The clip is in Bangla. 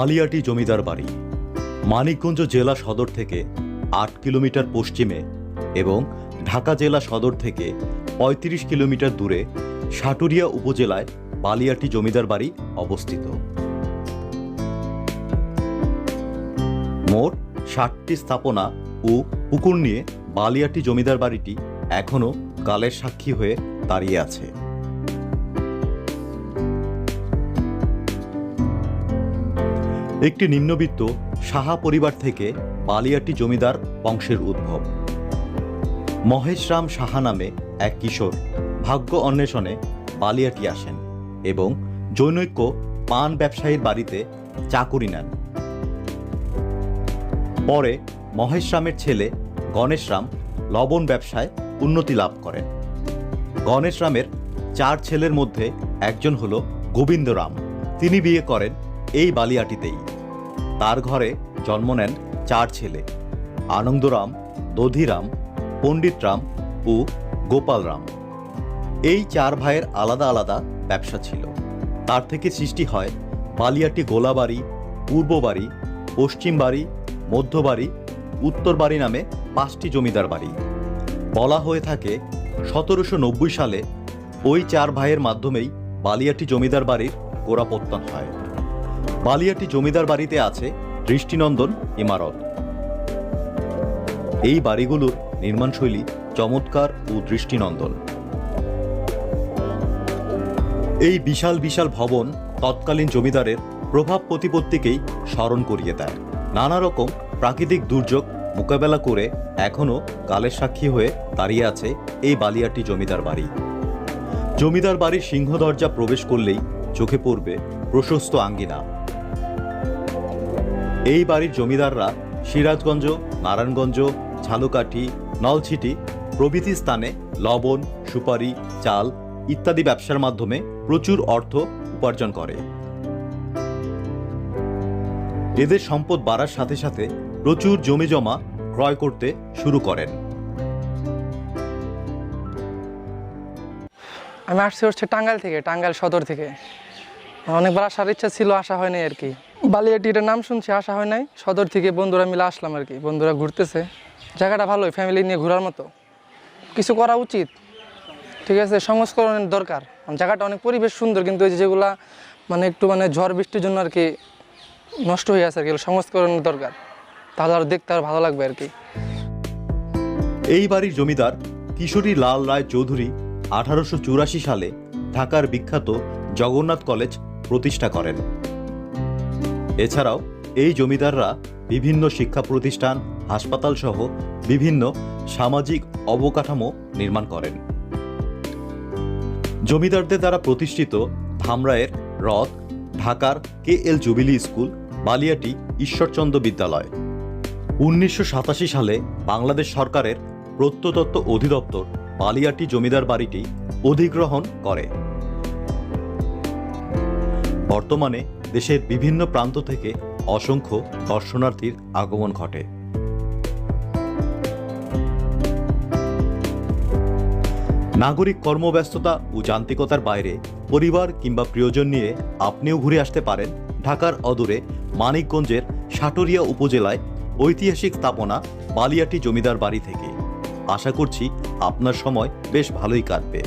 বালিয়াটি জমিদার বাড়ি মানিকগঞ্জ জেলা সদর থেকে ৮ কিলোমিটার পশ্চিমে এবং ঢাকা জেলা সদর থেকে ৩৫ কিলোমিটার দূরে সাটুরিয়া উপজেলায় বালিয়াটি জমিদার বাড়ি অবস্থিত। মোট ৬০টি স্থাপনা ও পুকুর নিয়ে বালিয়াটি জমিদার বাড়িটি এখনও কালের সাক্ষী হয়ে দাঁড়িয়ে আছে। একটি নিম্নবিত্ত সাহা পরিবার থেকে বালিয়াটি জমিদার বংশের উদ্ভব। মহেশরাম সাহা নামে এক কিশোর ভাগ্য অন্বেষণে বালিয়াটি আসেন এবং জনৈক পান ব্যবসায়ীর বাড়িতে চাকুরি নেন। পরে মহেশরামের ছেলে গণেশরাম লবণ ব্যবসায় উন্নতি লাভ করেন। গণেশরামের ৪ ছেলের মধ্যে একজন হল গোবিন্দরাম। তিনি বিয়ে করেন এই বালিয়াটিতেই। তার ঘরে জন্ম নেন ৪ ছেলে: আনন্দরাম, দধিরাম, পণ্ডিতরাম ও গোপালরাম। এই ৪ ভাইয়ের আলাদা আলাদা ব্যবসা ছিল। তার থেকে সৃষ্টি হয় বালিয়াটি গোলাবাড়ি, পূর্ব বাড়ি, পশ্চিম বাড়ি, মধ্য বাড়ি, উত্তর বাড়ি নামে ৫টি জমিদার বাড়ি। বলা হয়ে থাকে ১৭৯০ সালে ওই ৪ ভাইয়ের মাধ্যমেই বালিয়াটি জমিদার বাড়ির গোড়াপত্তন হয়। বালিয়াটি জমিদার বাড়িতে আছে দৃষ্টিনন্দন ইমারত। এই বাড়িগুলোর নির্মাণশৈলী চমৎকার ও দৃষ্টিনন্দন। এই বিশাল বিশাল ভবন তৎকালীন জমিদারের প্রভাব প্রতিপত্তিকেই স্মরণ করিয়ে দেয়। নানা রকম প্রাকৃতিক দুর্যোগ মোকাবেলা করে এখনও কালের সাক্ষী হয়ে দাঁড়িয়ে আছে এই বালিয়াটি জমিদার বাড়ি। জমিদার বাড়ির সিংহ দরজা প্রবেশ করলেই চোখে পড়বে প্রশস্ত আঙ্গিনা। এই বাড়ির জমিদাররা সিরাজগঞ্জ, নারায়ণগঞ্জ, ঝালকাঠি, নলছিটি প্রভৃতি স্থানে লবণ, সুপারি, চাল ইত্যাদি ব্যবসার মাধ্যমে প্রচুর অর্থ উপার্জন করে। এদের সম্পদ বাড়ার সাথে সাথে প্রচুর জমি জমা ক্রয় করতে শুরু করেন। আমি আসছি হচ্ছে টাঙ্গাইল থেকে, টাঙ্গাইল সদর থেকে। অনেকবার আসার ইচ্ছা ছিল, আসা হয় নাই আর কি। বালিয়াটির নাম শুনছি, আসা হয় নাই। সদর থেকে বন্ধুরা মিলে আসলাম আর কি। বন্ধুরা ঘুরতেছে, জায়গাটা ভালোই, ফ্যামিলি নিয়ে ঘোরার মতো। কিছু করা উচিত, ঠিক আছে, সংস্করণের দরকার। জায়গাটা অনেক পরিবেশ সুন্দর, কিন্তু ওই যেগুলা একটু ঝড় বৃষ্টির জন্য আর কি নষ্ট হয়ে আছে আর কি। সংস্করণের দরকার, তাহলে আর দেখতে আর ভালো লাগবে আর কি। এই বাড়ির জমিদার কিশোরী লাল রায় চৌধুরী 1884 সালে ঢাকার বিখ্যাত জগন্নাথ কলেজ প্রতিষ্ঠা করেন। এছাড়াও এই জমিদাররা বিভিন্ন শিক্ষা প্রতিষ্ঠান, হাসপাতাল সহ বিভিন্ন সামাজিক অবকাঠামো নির্মাণ করেন। জমিদারদের দ্বারা প্রতিষ্ঠিত ধামরায়ের হ্রদ, ঢাকার KL jubilee school, Baliati Ishwarchandra বিদ্যালয়। 1987 সালে বাংলাদেশ সরকারের প্রত্নতত্ত্ব অধিদপ্তর বালিয়াটি জমিদার বাড়িটি অধিগ্রহণ করে। বর্তমানে দেশের বিভিন্ন প্রান্ত থেকে অসংখ্য দর্শনার্থীর আগমন ঘটে। নাগরিক কর্মব্যস্ততা ও যান্ত্রিকতার বাইরে পরিবার কিংবা প্রিয়জন নিয়ে আপনিও ঘুরে আসতে পারেন ঢাকার অদূরে মানিকগঞ্জের সাটুরিয়া উপজেলায় ঐতিহাসিক স্থাপনা বালিয়াটি জমিদার বাড়ি থেকে। আশা করছি আপনার সময় বেশ ভালোই কাটবে।